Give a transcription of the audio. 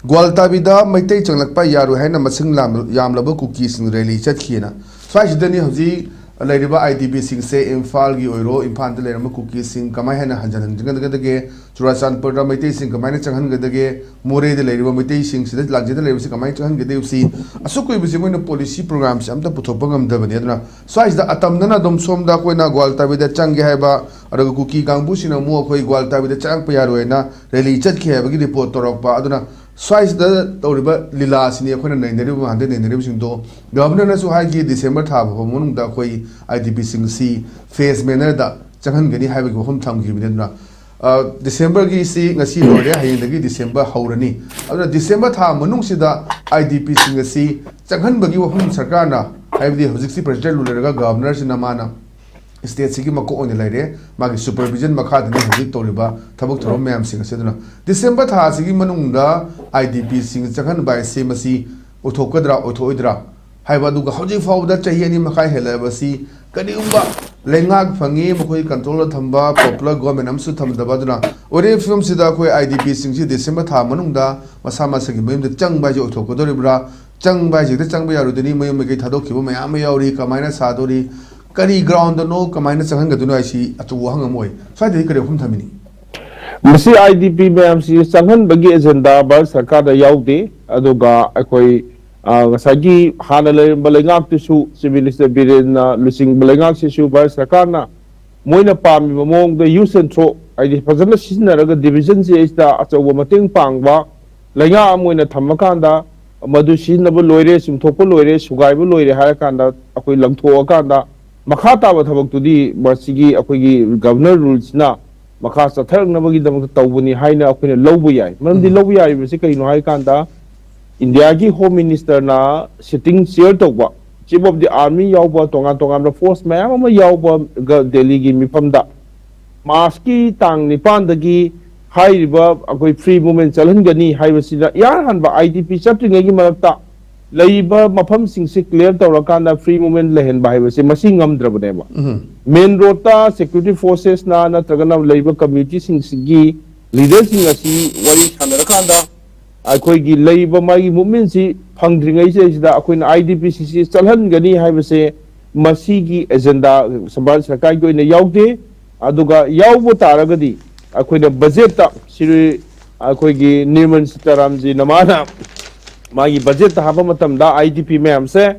Gwaltabida Meitei changngakpa yaroi haina masing yamlaba Kuki sing rally chatkhina swaishidani hauji lairiba IDP sing se Imphal gi oiro Imphal da lairama Kuki sing kamai haina hanjan hanjage Churachandpur da Meitei sing kamai changhan gadage More da lairiba Meitei sing sida lagje da lairiba sing kamai changhan gade usi asukoi bisi moina policy programs amta puthokpa ngamdabani aduna swaishda atamdana dom somda koina Gwaltabida changge haiba adaga Kuki kangbu sina mu khoi Gwaltabida changpa yaroi na rally chatkhe haiba gi report torokpa aduna Swice the Toriba Lila Senior Nainaribu and the Naribu Governor Suhaki December Tab of Mununda Koi IDP Sing C Face Manada Changan Gani having hometown given December Gisi Nasi Lore Hayagi December Haurani other December Tam Manungsida IDP Sing C Changan Bagi Hum Sakana have the 60 President Lulaga governors in Amana State Sigi Mako on the Lade, Magi Supervision Makati Toriba, Tabuk Romam Sing Seduna. December Tasigi Manunda, IDP Sing Chakan by Semasi, Otokadra, Otoidra, Haibaduga, Hoji Fowda, Chayani Makai Helevasi, Kadiumba, Lengag Fangi, Mokoi Controller Tamba, Popular Government Amsutam Dabaduna, or if from Sidako IDP Sing December Tamanunda, Masama Sagim, the Chang by Otokodoribra, Chang by the Chang by Rudini, Mayamaki Tadoki, Mayami, Kamina Sadori. Kari ground no kamai na changan gaduna aisi atu wahang amoy sai de kare hum thamini masi IDP ma'am si changan bagi agenda ba sarkar da yaude aduga akoi ngasagi hana le balengak tisu civilist biren lusing balengak sisu ba sarkar na moina pam momong the use and throw ID fazana sisna raga division se ista achawa mateng pangwa lenga moina thamakanda madu sisna bu loire simthopo loire sugai bu loire harakanda akoi langtho akanda Makata wa thabak tudi basigi akoigi governor rules na makha sathar nabagi damak tawbuni haina akoine lawbu yai manamdi lawbu yai bisi kaino hai kanda India gi home minister na sitting chair tawba chief of the army yawba tonga force mayam ama yawba Delhi gi mifamda maski tang nipan dagi hairiba akoi free movement chalhan gani haibasida yar hanba IDP chatringa gi marakta Laiba mafam sing si clear tawrakanda free movement lehen bahai se masing ngamdrabneba main rota security forces na natragana laiba community sing sigi leaders sing asi wari sanarakanda akoi gi laiba magi movement si phangdringai se sida akoi na IDP si chalhan gani haibase masigi agenda sambal sarkai ko ina yaude aduga yaubo taragadi akoi na budget ta siri akoi gi nirman sitaram ji namana Magi budget haba matam da IDP ma'am se